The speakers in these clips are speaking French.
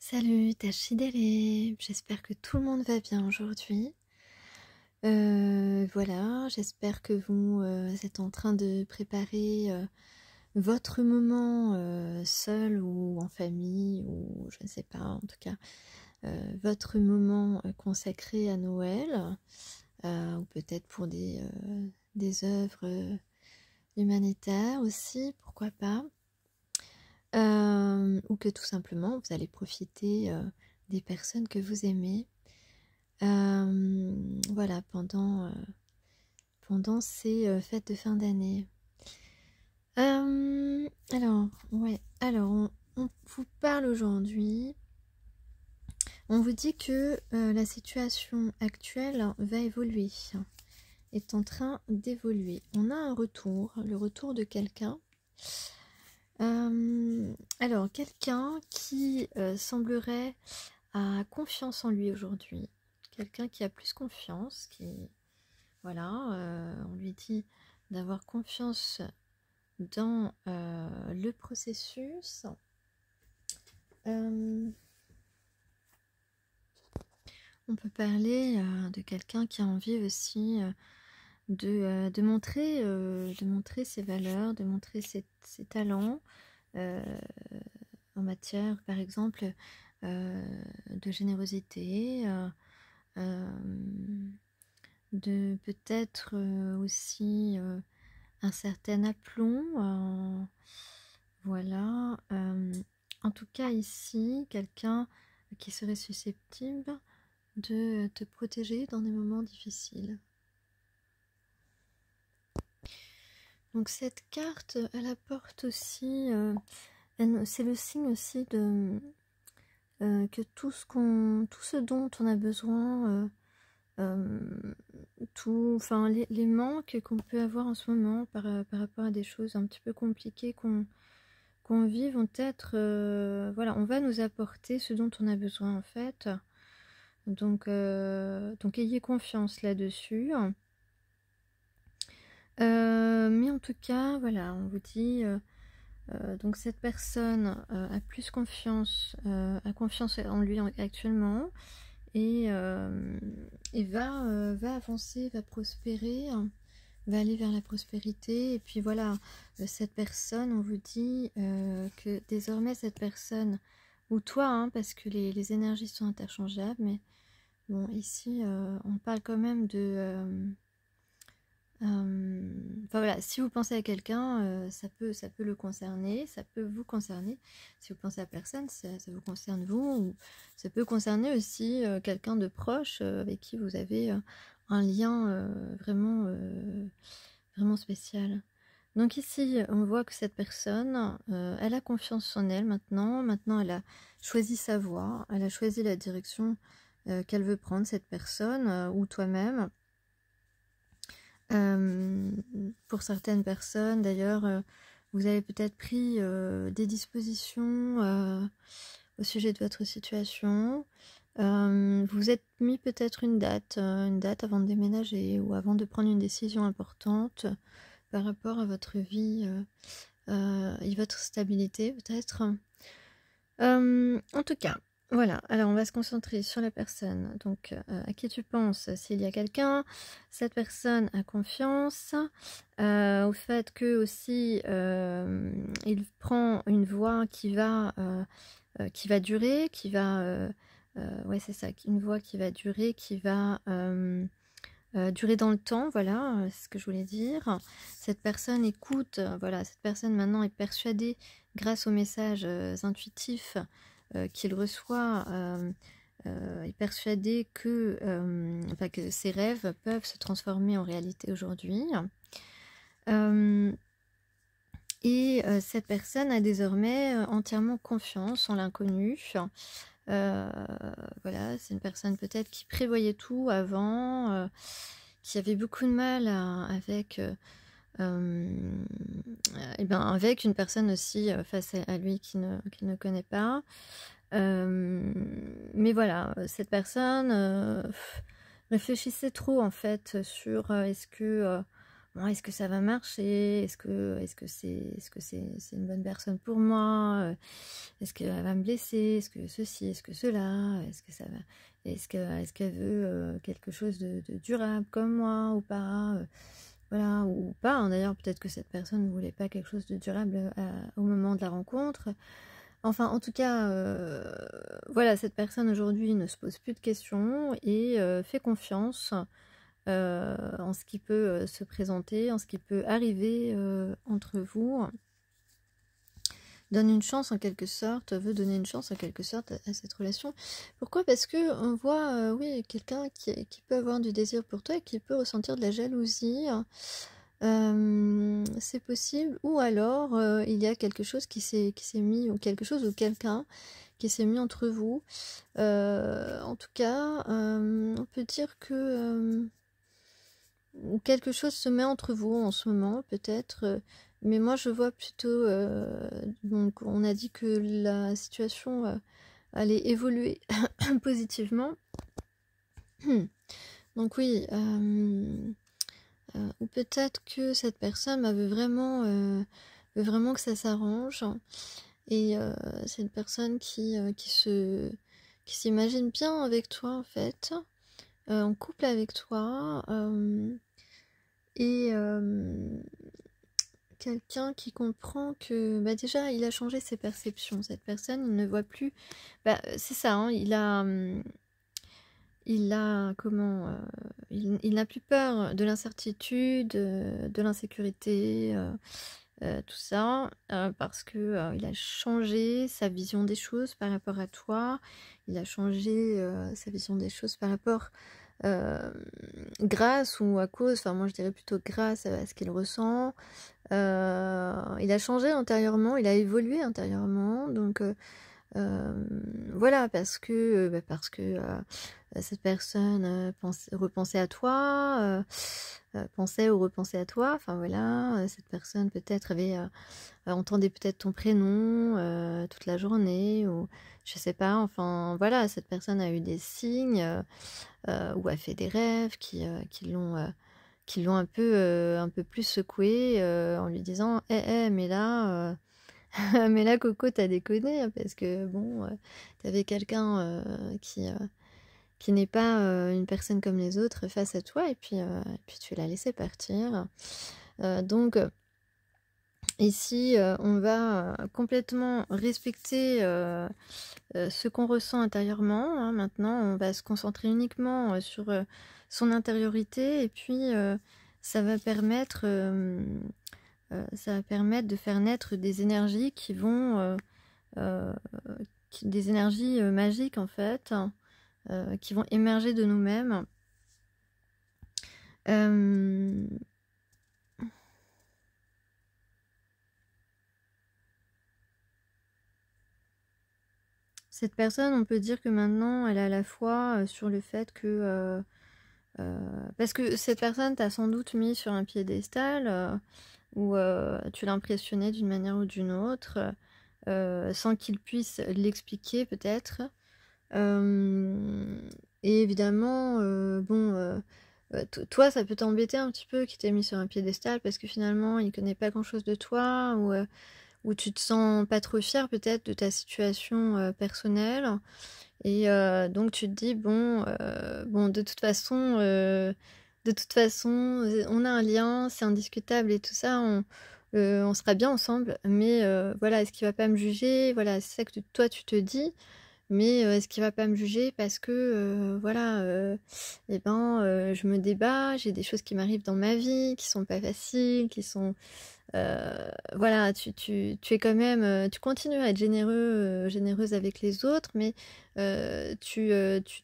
Salut, Tachidele, j'espère que tout le monde va bien aujourd'hui. Voilà, j'espère que vous êtes en train de préparer votre moment seul ou en famille ou je ne sais pas, en tout cas, votre moment consacré à Noël ou peut-être pour des œuvres humanitaires aussi, pourquoi pas. Ou que tout simplement vous allez profiter des personnes que vous aimez voilà pendant ces fêtes de fin d'année. Alors ouais, alors on vous parle aujourd'hui, on vous dit que la situation actuelle va évoluer, est en train d'évoluer. On a un retour, le retour de quelqu'un. Alors, quelqu'un qui semblerait a confiance en lui aujourd'hui. Quelqu'un qui a plus confiance, qui... Voilà, on lui dit d'avoir confiance dans le processus. On peut parler de quelqu'un qui a envie aussi de montrer ses valeurs, de montrer ses talents en matière, par exemple, de générosité, de peut-être aussi un certain aplomb. Voilà. En tout cas, ici, quelqu'un qui serait susceptible de te protéger dans des moments difficiles. Donc cette carte, elle apporte aussi, c'est le signe aussi de que tout ce dont on a besoin, enfin les manques qu'on peut avoir en ce moment par rapport à des choses un petit peu compliquées qu'on vit vont être, voilà, on va nous apporter ce dont on a besoin en fait. Donc ayez confiance là-dessus. Mais en tout cas, voilà, on vous dit, donc cette personne a plus confiance, a confiance en lui actuellement et va avancer, va prospérer, va aller vers la prospérité. Et puis voilà, cette personne, on vous dit que désormais cette personne, ou toi, hein, parce que les énergies sont interchangeables, mais bon, ici, on parle quand même de... enfin voilà, si vous pensez à quelqu'un, ça peut le concerner, ça peut vous concerner. Si vous pensez à personne, ça vous concerne vous, ou ça peut concerner aussi quelqu'un de proche avec qui vous avez un lien vraiment spécial. Donc ici, on voit que cette personne, elle a confiance en elle maintenant. Maintenant, elle a choisi sa voie, elle a choisi la direction qu'elle veut prendre, cette personne, ou toi-même. Pour certaines personnes, d'ailleurs, vous avez peut-être pris des dispositions au sujet de votre situation. Vous êtes mis peut-être une date avant de déménager ou avant de prendre une décision importante par rapport à votre vie et votre stabilité peut-être. En tout cas, voilà, alors on va se concentrer sur la personne, donc à qui tu penses s'il y a quelqu'un. Cette personne a confiance au fait que aussi il prend une voie qui va durer, ouais c'est ça, une voie qui va durer, qui va durer dans le temps, voilà, c'est ce que je voulais dire. Cette personne écoute, voilà, cette personne maintenant est persuadée grâce aux messages intuitifs qu'il reçoit, est persuadée que, enfin, que ses rêves peuvent se transformer en réalité aujourd'hui. Et cette personne a désormais entièrement confiance en l'inconnu. Voilà, c'est une personne peut-être qui prévoyait tout avant, qui avait beaucoup de mal avec avec une personne aussi face à lui qu'il ne connaît pas. Mais voilà, cette personne réfléchissait trop en fait sur est-ce que bon, est-ce que ça va marcher? Est-ce que c'est une bonne personne pour moi? Est-ce qu'elle va me blesser? Est-ce que ceci? Est-ce que cela? Est-ce qu'elle veut quelque chose de durable comme moi ou pas? Voilà, ou pas, hein. D'ailleurs, peut-être que cette personne ne voulait pas quelque chose de durable au moment de la rencontre. Enfin, en tout cas, voilà, cette personne aujourd'hui ne se pose plus de questions et fait confiance en ce qui peut se présenter, en ce qui peut arriver entre vous. Donne une chance en quelque sorte, veut donner une chance en quelque sorte à cette relation. Pourquoi? Parce que on voit, oui, quelqu'un qui peut avoir du désir pour toi et qui peut ressentir de la jalousie. C'est possible. Ou alors, il y a quelque chose qui s'est mis, ou quelque chose ou quelqu'un qui s'est mis entre vous. En tout cas, on peut dire que quelque chose se met entre vous en ce moment, peut-être. Mais moi, je vois plutôt... donc, on a dit que la situation allait évoluer positivement. Donc oui, ou peut-être que cette personne veut vraiment que ça s'arrange. Et c'est une personne qui s'imagine bien avec toi, en fait, en couple avec toi. Et quelqu'un qui comprend que déjà il a changé ses perceptions. Cette personne, il ne voit plus, c'est ça, hein, il n'a plus peur de l'incertitude, de l'insécurité, tout ça, parce que il a changé sa vision des choses par rapport à toi. Il a changé sa vision des choses par rapport grâce ou à cause, enfin moi je dirais plutôt grâce à ce qu'il ressent. Il a changé intérieurement, il a évolué intérieurement, donc voilà, parce que cette personne repensait à toi, pensait ou repensait à toi, enfin voilà, cette personne peut-être entendait peut-être ton prénom toute la journée, ou je sais pas, enfin voilà, cette personne a eu des signes ou a fait des rêves qui l'ont un peu plus secoué en lui disant mais là mais là Coco, t'as déconné, hein, parce que bon, t'avais quelqu'un qui n'est pas une personne comme les autres face à toi, et puis tu l'as laissé partir. Donc ici on va complètement respecter ce qu'on ressent intérieurement, hein. Maintenant on va se concentrer uniquement sur son intériorité, et puis ça va permettre de faire naître des énergies qui vont des énergies magiques en fait, qui vont émerger de nous-mêmes. Cette personne, on peut dire que maintenant elle a la foi sur le fait que parce que cette personne t'a sans doute mis sur un piédestal où tu l'impressionnais d'une manière ou d'une autre, sans qu'il puisse l'expliquer peut-être. Et évidemment, toi, ça peut t'embêter un petit peu qu'il t'ait mis sur un piédestal, parce que finalement, il connaît pas grand-chose de toi, ou tu te sens pas trop fier peut-être de ta situation personnelle. Et donc tu te dis, bon, de toute façon, on a un lien, c'est indiscutable et tout ça, on sera bien ensemble, mais voilà, est-ce qu'il va pas me juger? Voilà, c'est ça que toi tu te dis. Mais est-ce qu'il va pas me juger parce que voilà, je me débat, j'ai des choses qui m'arrivent dans ma vie qui sont pas faciles, qui sont voilà, tu es quand même, tu continues à être généreuse avec les autres, mais tu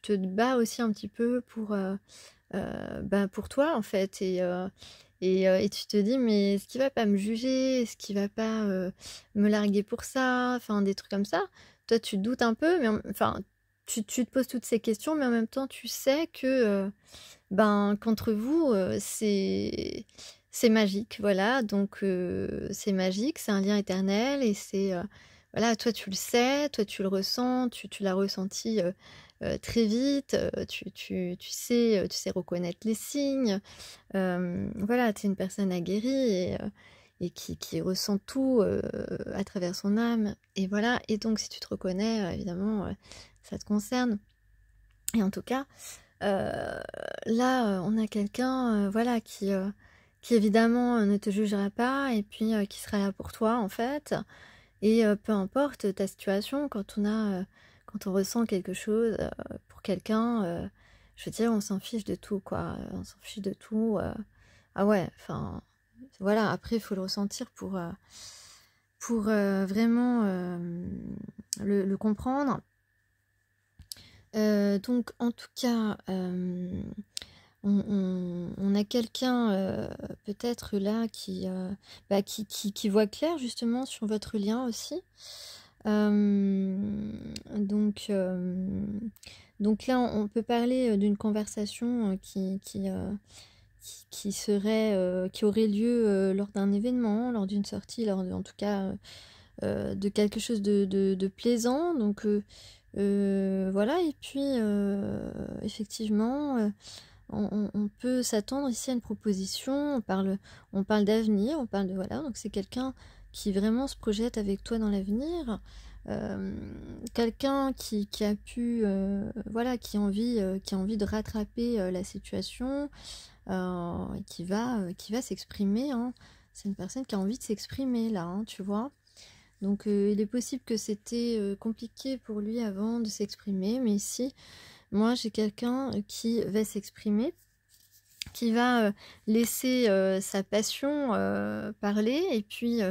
te bats aussi un petit peu pour toi en fait, et tu te dis, mais est-ce qu'il va pas me juger? Est-ce qu'il va pas me larguer pour ça? Enfin, des trucs comme ça. Toi, tu doutes un peu, mais enfin, tu te poses toutes ces questions, mais en même temps, tu sais que qu'entre vous, c'est magique, voilà. Donc, c'est magique, c'est un lien éternel, et voilà, toi tu le sais, toi tu le ressens, tu l'as ressenti très vite, tu sais reconnaître les signes. Voilà, tu es une personne aguerrie et qui ressent tout à travers son âme. Et voilà, et donc si tu te reconnais, évidemment, ça te concerne. Et en tout cas, là, on a quelqu'un, voilà, qui évidemment ne te jugera pas et puis qui sera là pour toi, en fait. Et peu importe ta situation, quand on ressent quelque chose pour quelqu'un, je veux dire, on s'en fiche de tout, quoi. On s'en fiche de tout. Ah ouais, enfin, voilà. Après, il faut le ressentir pour vraiment le comprendre. Donc, en tout cas, on a quelqu'un peut-être là qui voit clair justement sur votre lien aussi. Donc, là, on peut parler d'une conversation qui serait, qui aurait lieu lors d'un événement, lors d'une sortie, en tout cas de quelque chose de plaisant. Donc voilà, et puis effectivement, on peut s'attendre ici à une proposition, on parle d'avenir, on parle de voilà, donc c'est quelqu'un qui vraiment se projette avec toi dans l'avenir, quelqu'un qui a pu, voilà, qui a envie de rattraper la situation, et qui va s'exprimer, hein. C'est une personne qui a envie de s'exprimer là, hein, tu vois. Donc il est possible que c'était compliqué pour lui avant de s'exprimer, mais ici, moi j'ai quelqu'un qui va s'exprimer, qui va laisser sa passion parler. Et puis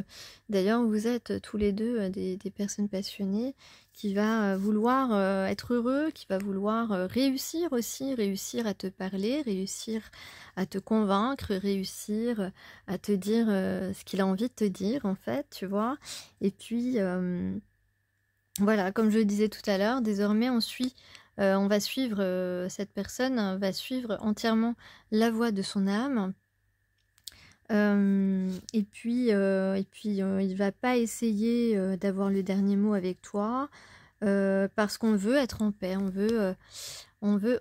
d'ailleurs vous êtes tous les deux des personnes passionnées, qui va vouloir être heureux, qui va vouloir réussir aussi, réussir à te parler, réussir à te convaincre, réussir à te dire ce qu'il a envie de te dire, en fait, tu vois. Et puis voilà, comme je le disais tout à l'heure, désormais on va suivre, cette personne va suivre entièrement la voix de son âme. Et puis il va pas essayer d'avoir le dernier mot avec toi, parce qu'on veut être en paix, on veut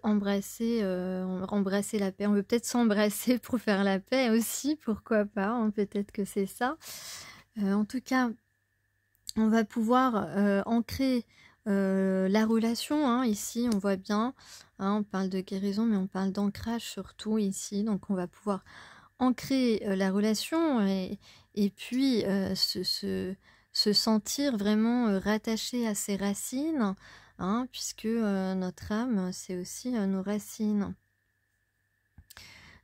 embrasser la paix, on veut peut-être s'embrasser pour faire la paix aussi, pourquoi pas, hein, peut-être que c'est ça. En tout cas, on va pouvoir ancrer la relation, hein. Ici on voit bien, hein, on parle de guérison, mais on parle d'ancrage surtout ici. Donc on va pouvoir ancrer la relation et puis se sentir vraiment rattaché à ses racines, hein, puisque notre âme, c'est aussi nos racines.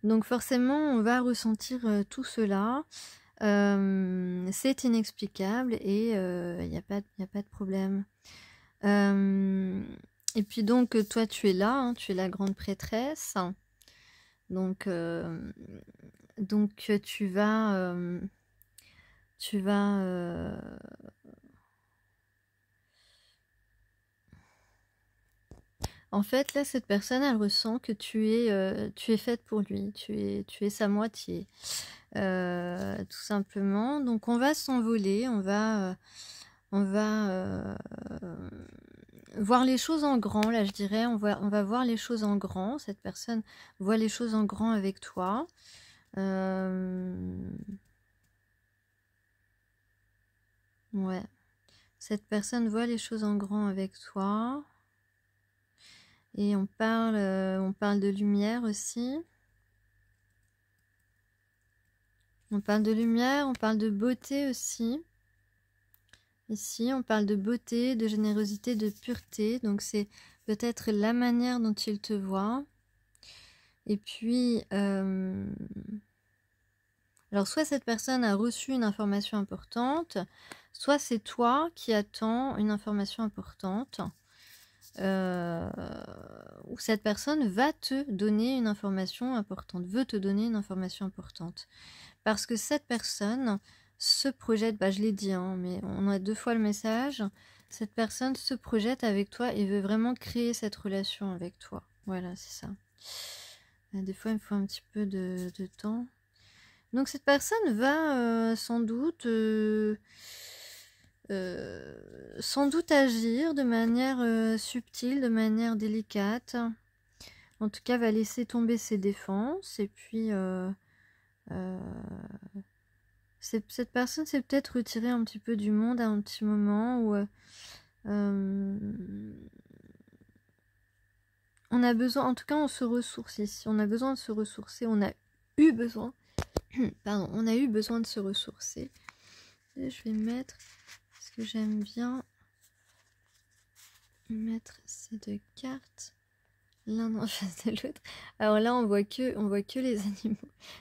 Donc forcément, on va ressentir tout cela. C'est inexplicable et il n'y a pas de problème. Et puis donc, toi, tu es là, hein, tu es la grande prêtresse. Donc, tu vas... En fait, là, cette personne, elle ressent que tu es faite pour lui, tu es sa moitié, tout simplement. Donc, on va s'envoler, on va voir les choses en grand, là, je dirais. On va voir les choses en grand. Cette personne voit les choses en grand avec toi. Ouais. Cette personne voit les choses en grand avec toi. Et on parle de lumière aussi. On parle de lumière, on parle de beauté aussi. Ici, on parle de beauté, de générosité, de pureté. Donc, c'est peut-être la manière dont il te voit. Et puis, alors, soit cette personne a reçu une information importante, soit c'est toi qui attends une information importante. Ou cette personne va te donner une information importante, veut te donner une information importante. Parce que cette personne se projette, je l'ai dit, hein, mais on a 2 fois le message, cette personne se projette avec toi et veut vraiment créer cette relation avec toi. Voilà, c'est ça. Des fois, il me faut un petit peu de temps. Donc cette personne va sans doute sans doute agir de manière subtile, de manière délicate. En tout cas, va laisser tomber ses défenses. Et puis, cette personne s'est peut-être retirée un petit peu du monde à un petit moment où on a besoin, en tout cas, on se ressource ici. On a besoin de se ressourcer. On a eu besoin, pardon, on a eu besoin de se ressourcer. Et je vais mettre, parce que j'aime bien mettre ces deux cartes l'un en face de l'autre. Alors là, on voit que les animaux.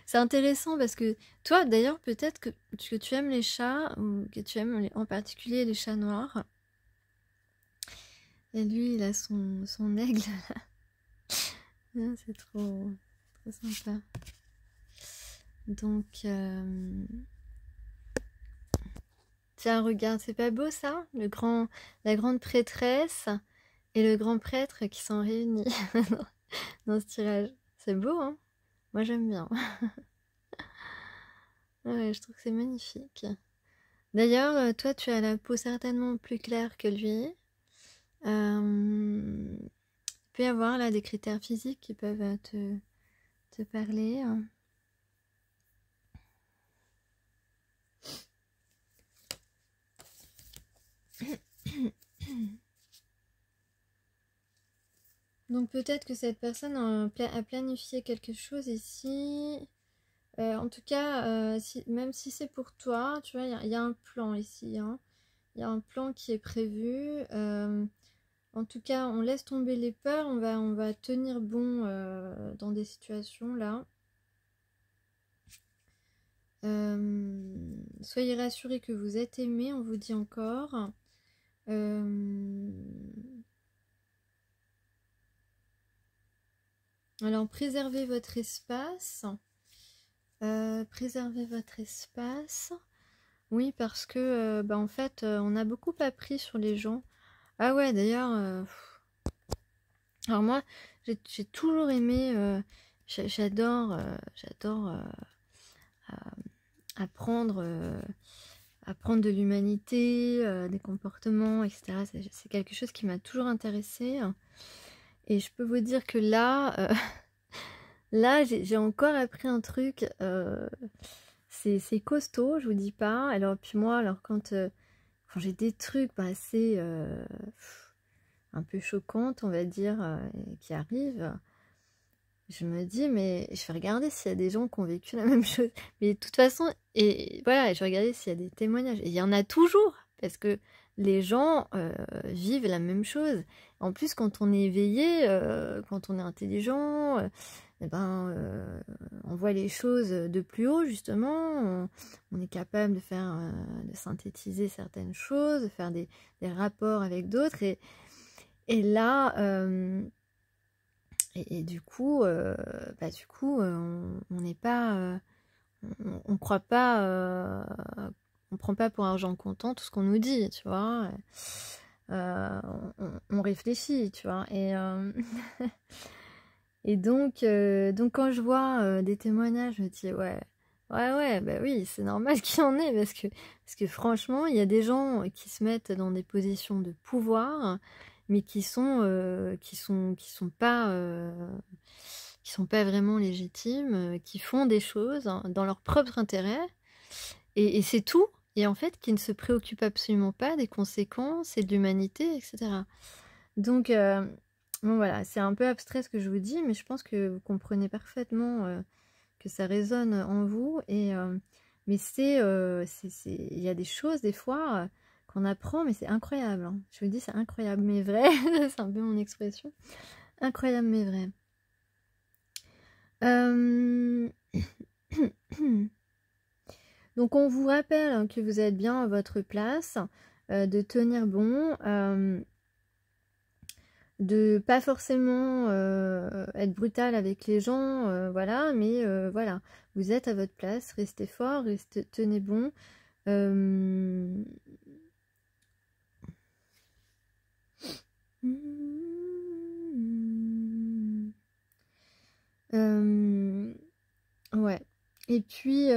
C'est intéressant parce que toi, d'ailleurs, peut-être que tu aimes les chats ou que tu aimes en particulier les chats noirs. Et lui, il a son aigle là. C'est trop sympa. Donc, tiens, regarde, c'est pas beau ça? La grande prêtresse et le grand prêtre qui sont réunis dans ce tirage. C'est beau, hein? Moi, j'aime bien. Ouais, je trouve que c'est magnifique. D'ailleurs, toi, tu as la peau certainement plus claire que lui. Il peut y avoir là des critères physiques qui peuvent te parler. Donc peut-être que cette personne a planifié quelque chose ici. En tout cas, même si c'est pour toi, tu vois, il y a un plan ici. Hein. Il y a un plan qui est prévu. En tout cas, on laisse tomber les peurs. On va tenir bon dans des situations là. Soyez rassurés que vous êtes aimés, on vous dit encore. Alors, préservez votre espace. Préservez votre espace. Oui, parce que, en fait, on a beaucoup appris sur les gens. Ah ouais, d'ailleurs, alors moi, j'ai toujours aimé, j'adore apprendre de l'humanité, des comportements, etc. C'est quelque chose qui m'a toujours intéressée. Et je peux vous dire que là, là, j'ai encore appris un truc. C'est costaud, je vous dis pas. Alors puis moi, alors quand j'ai des trucs assez un peu choquantes, on va dire, qui arrivent, je me dis, mais je vais regarder s'il y a des gens qui ont vécu la même chose. Mais de toute façon, et voilà, je vais regarder s'il y a des témoignages. Et il y en a toujours, parce que les gens vivent la même chose. En plus, quand on est éveillé, quand on est intelligent, on voit les choses de plus haut, justement. On est capable de faire, de synthétiser certaines choses, de faire des rapports avec d'autres. Et là... Et du coup, on n'est pas, on croit pas, on prend pas pour argent comptant tout ce qu'on nous dit, tu vois. On réfléchit, tu vois. Et donc quand je vois des témoignages, je me dis ouais, bah oui, c'est normal qu'il y en ait parce que franchement, il y a des gens qui se mettent dans des positions de pouvoir, mais qui sont pas vraiment légitimes, qui font des choses dans leur propre intérêt, et c'est tout. Et en fait, qui ne se préoccupent absolument pas des conséquences et de l'humanité, etc. Donc bon, voilà, c'est un peu abstrait ce que je vous dis, mais je pense que vous comprenez parfaitement que ça résonne en vous. Mais il y a des choses des fois qu'on apprend, mais c'est incroyable. Hein. Je vous dis, c'est incroyable, mais vrai. C'est un peu mon expression. Incroyable, mais vrai. Donc on vous rappelle que vous êtes bien à votre place, de tenir bon, de pas forcément être brutal avec les gens, voilà, mais voilà, vous êtes à votre place, restez fort, tenez bon. Ouais. Et puis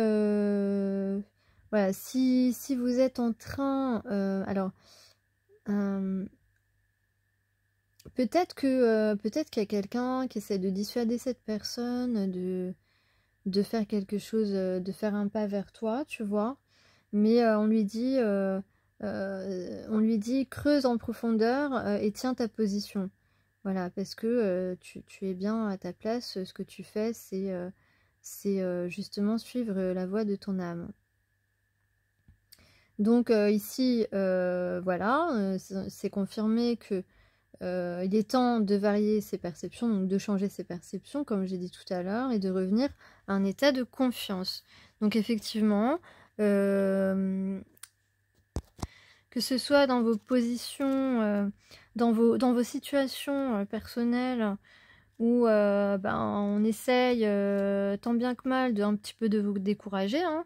voilà, si vous êtes en train... alors, peut-être qu'il y a quelqu'un qui essaie de dissuader cette personne de faire quelque chose, de faire un pas vers toi, tu vois. Mais on lui dit creuse en profondeur et tiens ta position. Voilà, parce que tu es bien à ta place. Ce que tu fais, c'est justement suivre la voie de ton âme. Donc ici, voilà, c'est confirmé que il est temps de varier ses perceptions, donc de changer ses perceptions, comme j'ai dit tout à l'heure, et de revenir à un état de confiance. Donc effectivement, que ce soit dans vos positions, dans vos situations personnelles, où on essaye tant bien que mal un petit peu de vous décourager, hein,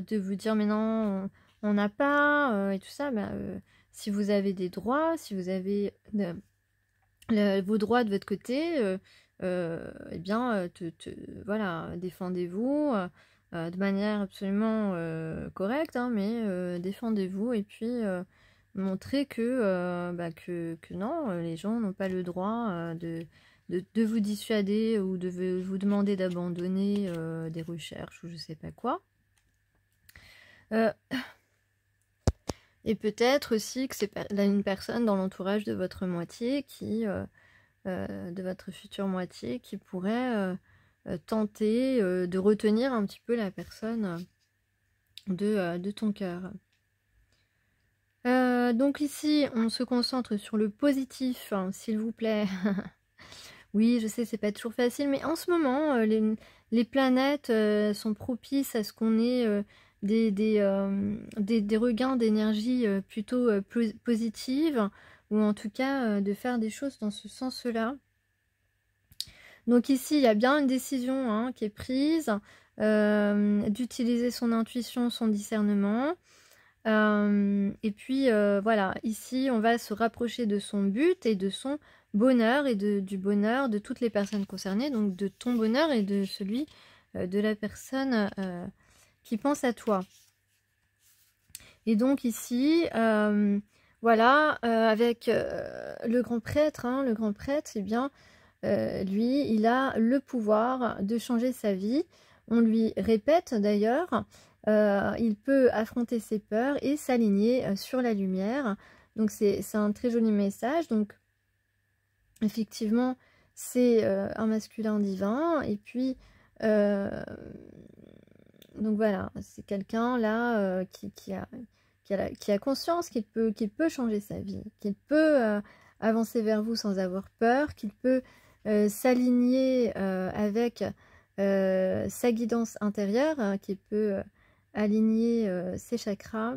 de vous dire mais non, on n'a pas, et tout ça, si vous avez des droits, si vous avez vos droits de votre côté, eh bien, voilà, défendez-vous de manière absolument correcte, hein, mais défendez-vous et puis montrez que non, les gens n'ont pas le droit de vous dissuader ou de vous demander d'abandonner des recherches ou je sais pas quoi. Et peut-être aussi que c'est une personne dans l'entourage de votre moitié de votre future moitié qui pourrait tenter de retenir un petit peu la personne de ton cœur. Donc ici, on se concentre sur le positif, hein, s'il vous plaît. Oui, je sais, c'est pas toujours facile, mais en ce moment, les planètes sont propices à ce qu'on ait des regains d'énergie plutôt positives, ou en tout cas de faire des choses dans ce sens-là. Donc ici, il y a bien une décision hein, qui est prise, d'utiliser son intuition, son discernement. Et puis voilà, ici, on va se rapprocher de son but et de son bonheur et du bonheur de toutes les personnes concernées, donc de ton bonheur et de celui de la personne qui pense à toi. Et donc ici, voilà, avec le grand prêtre, hein, eh bien, lui, il a le pouvoir de changer sa vie. On lui répète d'ailleurs, il peut affronter ses peurs et s'aligner sur la lumière. Donc c'est un très joli message. Donc effectivement, c'est un masculin divin. Et puis, donc voilà, c'est quelqu'un là qui a conscience qu'il peut changer sa vie, qu'il peut avancer vers vous sans avoir peur, qu'il peut s'aligner avec sa guidance intérieure, hein, qui peut aligner ses chakras.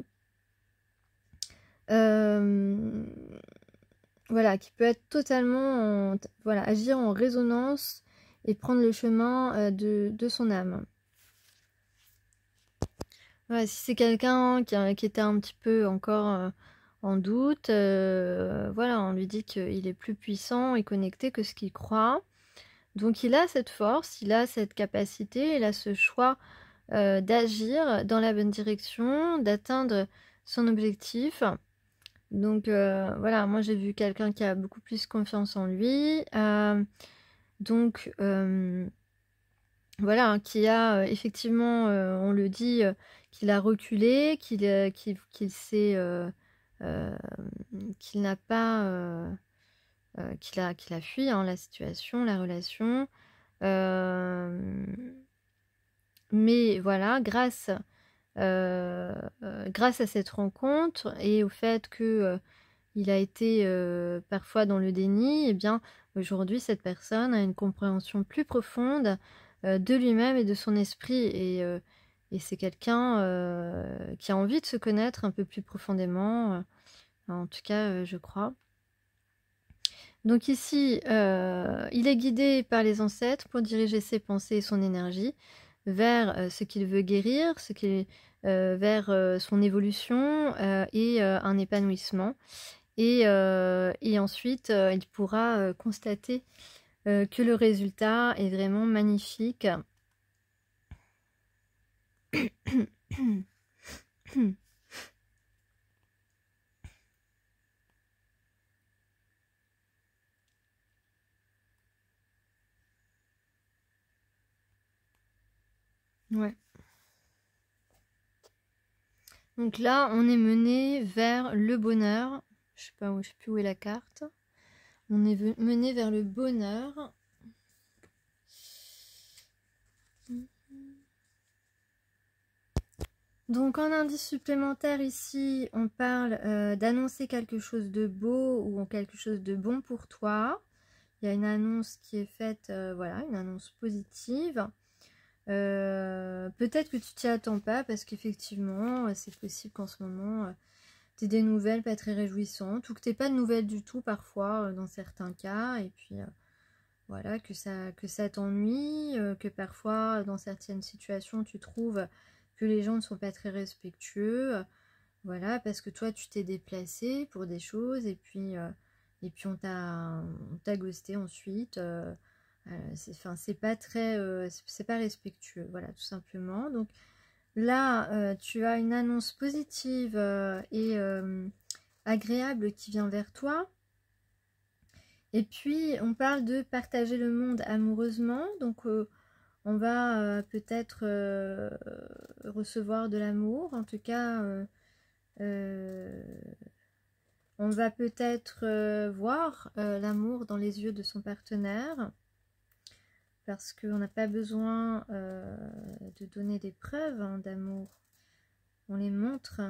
Voilà, qui peut être totalement, voilà, agir en résonance et prendre le chemin de son âme. Voilà, si c'est quelqu'un qui était un petit peu encore en doute, voilà, on lui dit qu'il est plus puissant et connecté que ce qu'il croit. Donc il a cette force, il a cette capacité, il a ce choix d'agir dans la bonne direction, d'atteindre son objectif. Donc voilà, moi j'ai vu quelqu'un qui a beaucoup plus confiance en lui. Donc voilà, qui a effectivement, on le dit, qu'il a reculé, qu'il s'est, qu'il n'a pas, qu'il a fui hein, la situation, la relation. Mais voilà, grâce à cette rencontre et au fait que il a été parfois dans le déni, eh bien aujourd'hui cette personne a une compréhension plus profonde de lui-même et de son esprit et c'est quelqu'un qui a envie de se connaître un peu plus profondément, en tout cas je crois. Donc ici, il est guidé par les ancêtres pour diriger ses pensées et son énergie vers ce qu'il veut guérir, vers son évolution et un épanouissement. Et ensuite, il pourra constater que le résultat est vraiment magnifique. Ouais. Donc là, on est mené vers le bonheur. Je sais pas où, je sais plus où est la carte. On est mené vers le bonheur. Donc en indice supplémentaire ici, on parle d'annoncer quelque chose de beau ou quelque chose de bon pour toi. Il y a une annonce qui est faite, voilà, une annonce positive. Peut-être que tu t'y attends pas parce qu'effectivement, c'est possible qu'en ce moment, tu aies des nouvelles pas très réjouissantes ou que tu n'aies pas de nouvelles du tout parfois dans certains cas. Et puis voilà, que ça t'ennuie, que parfois dans certaines situations, tu trouves que les gens ne sont pas très respectueux. Voilà, parce que toi, tu t'es déplacé pour des choses et puis on t'a ghosté ensuite. C'est pas très, c'est pas respectueux, voilà, tout simplement. Donc là, tu as une annonce positive et agréable qui vient vers toi. Et puis, on parle de partager le monde amoureusement. Donc, on va peut-être recevoir de l'amour. En tout cas, on va peut-être voir l'amour dans les yeux de son partenaire. Parce qu'on n'a pas besoin de donner des preuves hein, d'amour. On les montre.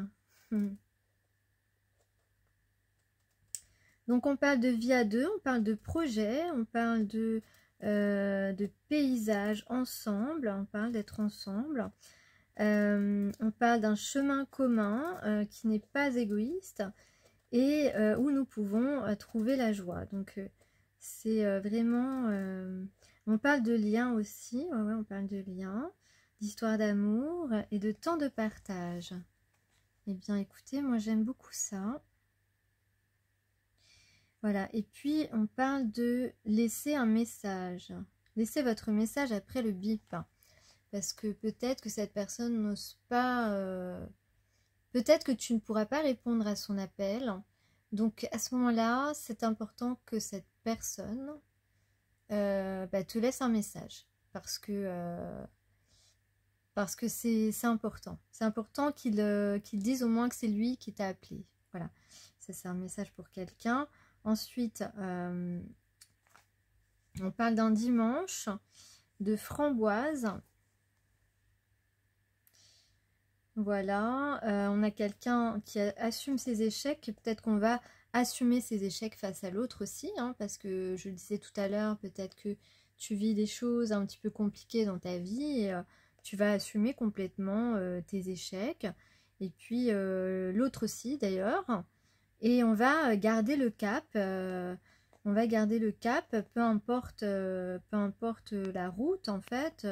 Donc on parle de vie à deux, on parle de projet, on parle de paysages ensemble, on parle d'être ensemble. On parle d'un chemin commun qui n'est pas égoïste et où nous pouvons trouver la joie. Donc c'est vraiment... on parle de lien aussi, ouais, on parle de lien, d'histoire d'amour et de temps de partage. Eh bien écoutez, moi j'aime beaucoup ça. Voilà, et puis on parle de laisser un message. Laissez votre message après le bip. Parce que peut-être que cette personne n'ose pas... peut-être que tu ne pourras pas répondre à son appel. Donc à ce moment-là, c'est important que cette personne te laisse un message. Parce que c'est important. C'est important qu'il dise au moins que c'est lui qui t'a appelé. Voilà, ça c'est un message pour quelqu'un. Ensuite, on parle d'un dimanche, de framboise. Voilà, on a quelqu'un qui assume ses échecs. Peut-être qu'on va assumer ses échecs face à l'autre aussi. Hein, parce que je le disais tout à l'heure, peut-être que tu vis des choses un petit peu compliquées dans ta vie. Et, tu vas assumer complètement tes échecs. Et puis l'autre aussi d'ailleurs. Et on va garder le cap. On va garder le cap, peu importe la route en fait.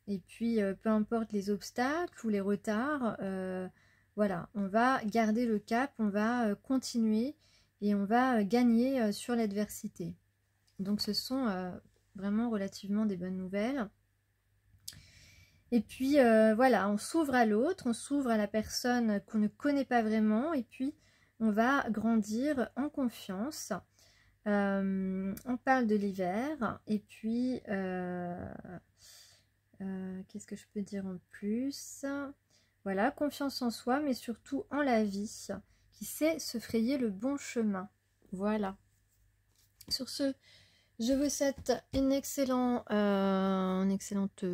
Et puis peu importe les obstacles ou les retards. Voilà, on va garder le cap, on va continuer et on va gagner sur l'adversité. Donc ce sont vraiment relativement des bonnes nouvelles. Et puis voilà, on s'ouvre à l'autre, on s'ouvre à la personne qu'on ne connaît pas vraiment et puis on va grandir en confiance. On parle de l'hiver et puis qu'est-ce que je peux dire en plus? Voilà, confiance en soi mais surtout en la vie qui sait se frayer le bon chemin. Voilà. Sur ce, je vous souhaite une excellente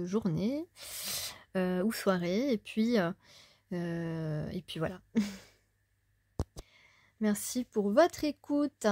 journée ou soirée et puis voilà. Merci pour votre écoute.